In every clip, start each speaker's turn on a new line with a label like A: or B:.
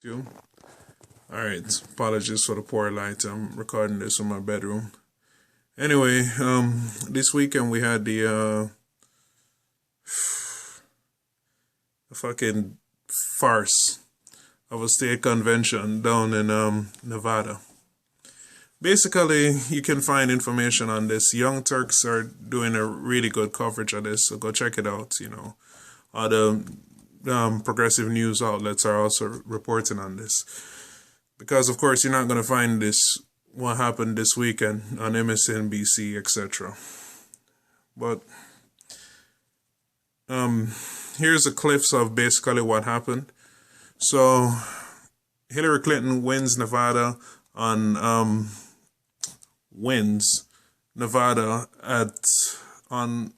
A: You. All right. Apologies for the poor light. I'm recording this in my bedroom. Anyway, this weekend we had the fucking farce of a state convention down in Nevada. Basically, you can find information on this. Young Turks are doing a really good coverage of this, so go check it out. All the progressive news outlets are also reporting on this. Because, of course, you're not going to find this, what happened this weekend on MSNBC, etc. But here's a clips of basically what happened. So, Hillary Clinton wins Nevada on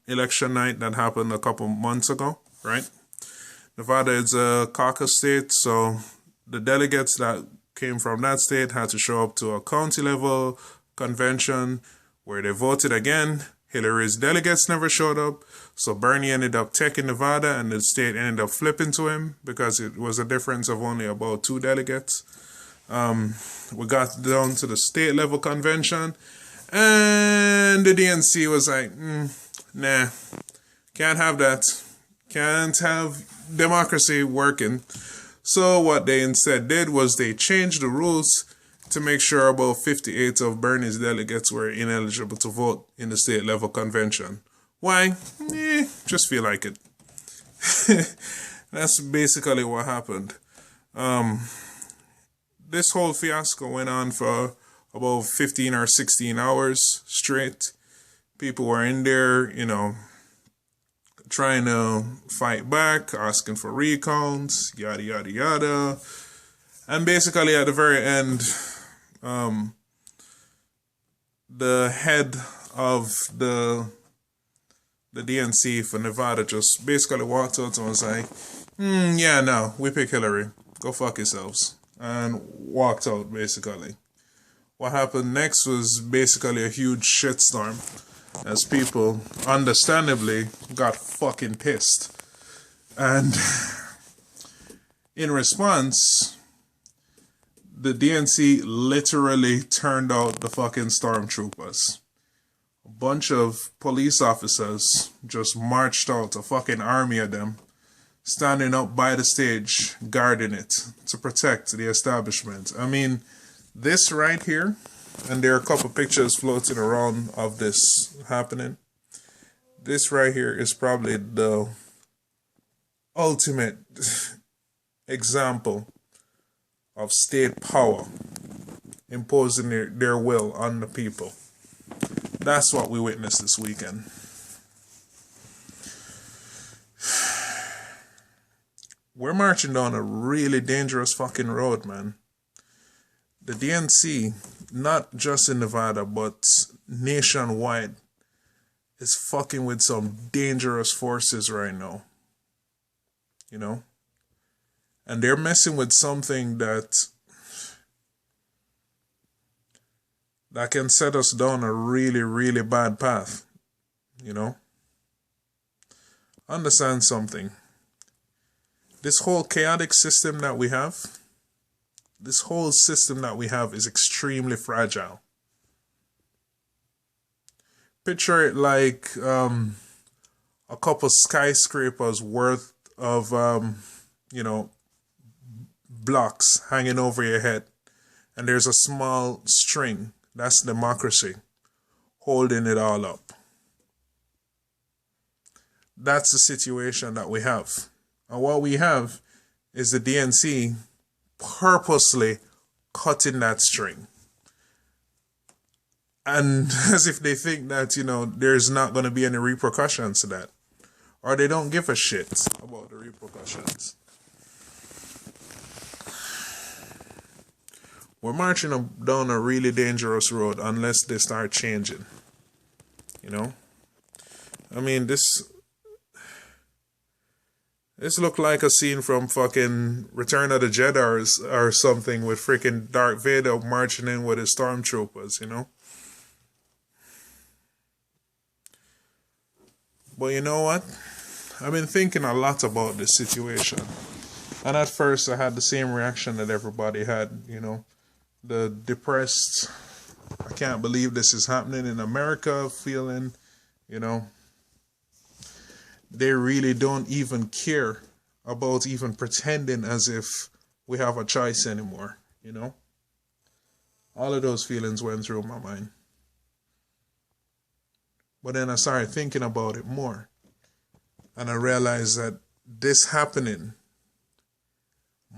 A: election night that happened a couple months ago, right? Nevada is a caucus state, so the delegates that came from that state had to show up to a county level convention where they voted again. Hillary's delegates never showed up, so Bernie ended up taking Nevada and the state ended up flipping to him because it was a difference of only about 2 delegates. We got down to the state level convention and the DNC was like, nah, can't have that. Can't have democracy working. So what they instead did was they changed the rules to make sure about 58 of Bernie's delegates were ineligible to vote in the state level convention. Why? Just feel like it. That's basically what happened. This whole fiasco went on for about 15 or 16 hours straight. People were in there, trying to fight back, asking for recounts, yada, yada, yada. And basically at the very end, the head of the DNC for Nevada just basically walked out and was like, yeah, no, we pick Hillary. Go fuck yourselves. And walked out, basically. What happened next was basically a huge shitstorm as people, understandably, got fucking pissed. And in response, the DNC literally turned out the fucking stormtroopers. A bunch of police officers just marched out, a fucking army of them, standing up by the stage, guarding it to protect the establishment. I mean, this right here, and there are a couple pictures floating around of this happening. This right here is probably the ultimate example of state power imposing their will on the people. That's what we witnessed this weekend. We're marching down a really dangerous fucking road, man. The DNC, not just in Nevada, but nationwide, is fucking with some dangerous forces right now. And they're messing with something that can set us down a really, really bad path. Understand something. This whole chaotic system that we have, is extremely fragile. Picture it like a couple skyscrapers worth of, blocks hanging over your head. And there's a small string. That's democracy holding it all up. That's the situation that we have. And what we have is the DNC purposely cutting that string. And as if they think that, there's not going to be any repercussions to that. Or they don't give a shit about the repercussions. We're marching down a really dangerous road unless they start changing. I mean, this looked like a scene from fucking Return of the Jedi or something with freaking Darth Vader marching in with his stormtroopers, But you know what? I've been thinking a lot about this situation. And at first, I had the same reaction that everybody had, the depressed, I can't believe this is happening in America feeling, they really don't even care about even pretending as if we have a choice anymore, All of those feelings went through my mind. But then I started thinking about it more. And I realized that this happening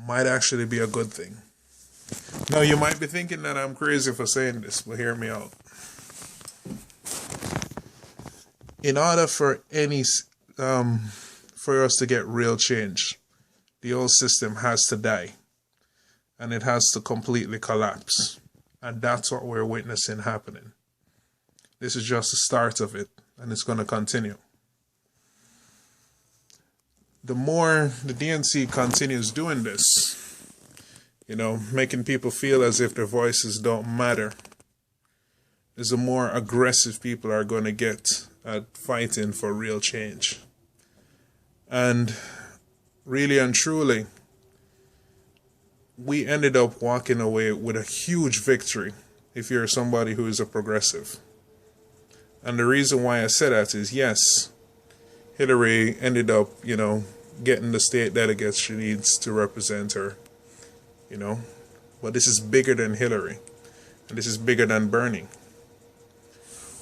A: might actually be a good thing. Now, you might be thinking that I'm crazy for saying this, but hear me out. In order for for us to get real change, the old system has to die. And it has to completely collapse. And that's what we're witnessing happening. This is just the start of it, and it's going to continue. The more the DNC continues doing this, making people feel as if their voices don't matter, is the more aggressive people are going to get at fighting for real change. And really and truly, we ended up walking away with a huge victory if you're somebody who is a progressive. And the reason why I say that is, yes, Hillary ended up, getting the state delegates she needs to represent her, But this is bigger than Hillary. And this is bigger than Bernie.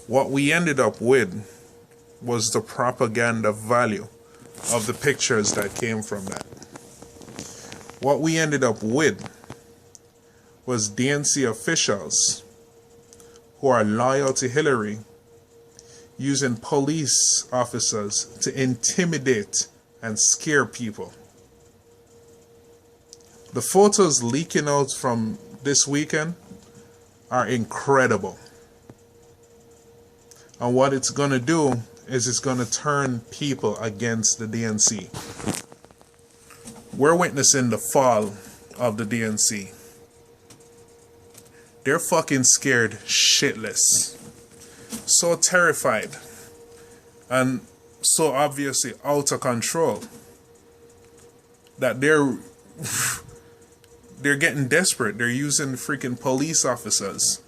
A: What we ended up with was the propaganda value of the pictures that came from that. What we ended up with was DNC officials who are loyal to Hillary using police officers to intimidate and scare people. The photos leaking out from this weekend are incredible. And what it's going to do is it's going to turn people against the DNC. We're witnessing the fall of the DNC. They're fucking scared shitless. So terrified. And so obviously out of control that they're getting desperate. They're using freaking police officers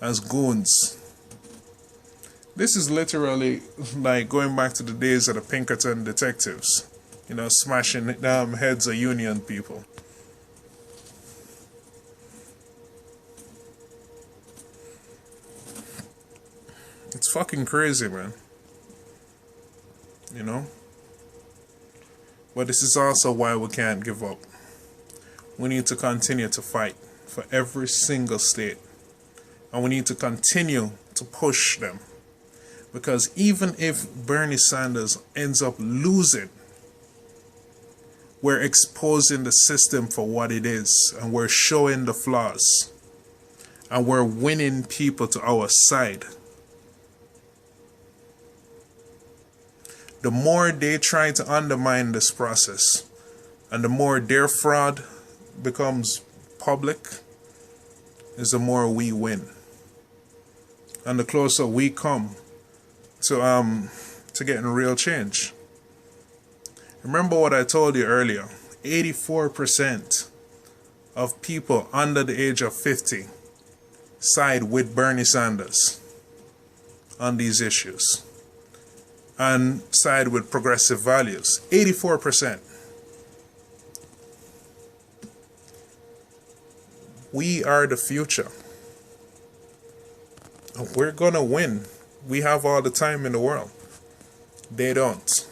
A: as goons. This is literally like going back to the days of the Pinkerton detectives. Smashing heads of union people. It's fucking crazy, man. But this is also why we can't give up. We need to continue to fight for every single state. And we need to continue to push them. Because even if Bernie Sanders ends up losing, we're exposing the system for what it is. And we're showing the flaws. And we're winning people to our side. The more they try to undermine this process, and the more their fraud becomes public, is the more we win. And the closer we come to getting real change. Remember what I told you earlier. 84% of people under the age of 50 side with Bernie Sanders on these issues. And side with progressive values. 84%. We are the future. We're gonna win. We have all the time in the world. They don't.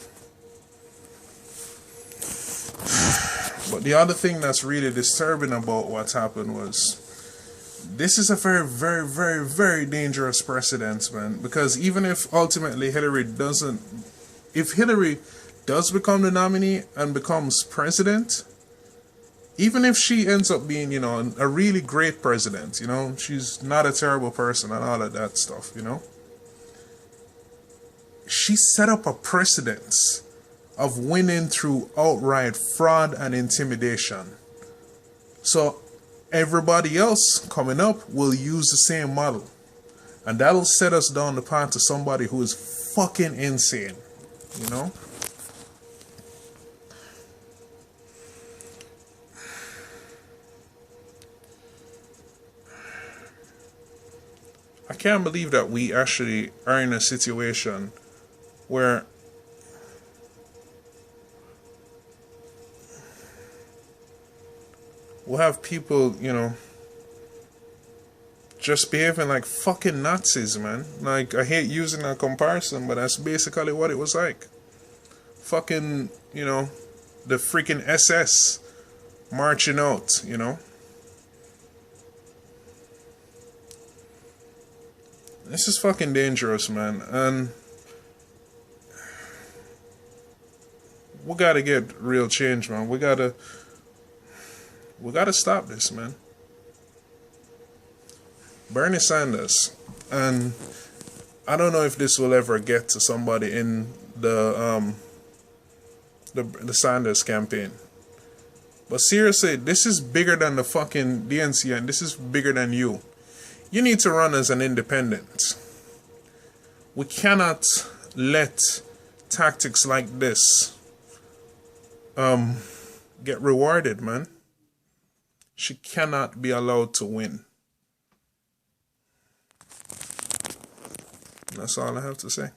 A: But the other thing that's really disturbing about what's happened was, this is a very, very, very, very dangerous precedent, man. Because even if ultimately if Hillary does become the nominee and becomes president, even if she ends up being, a really great president, she's not a terrible person and all of that stuff, she set up a precedent of winning through outright fraud and intimidation. So everybody else coming up will use the same model. And that'll set us down the path to somebody who is fucking insane. I can't believe that we actually are in a situation where we'll have people, just behaving like fucking Nazis, man. Like, I hate using that comparison, but that's basically what it was like. Fucking, the freaking SS marching out, This is fucking dangerous, man. And we gotta get real change, man. We gotta stop this, man. Bernie Sanders, and I don't know if this will ever get to somebody in the Sanders campaign, but seriously, this is bigger than the fucking DNC, and this is bigger than you. You need to run as an independent. We cannot let tactics like this get rewarded, man. She cannot be allowed to win. That's all I have to say.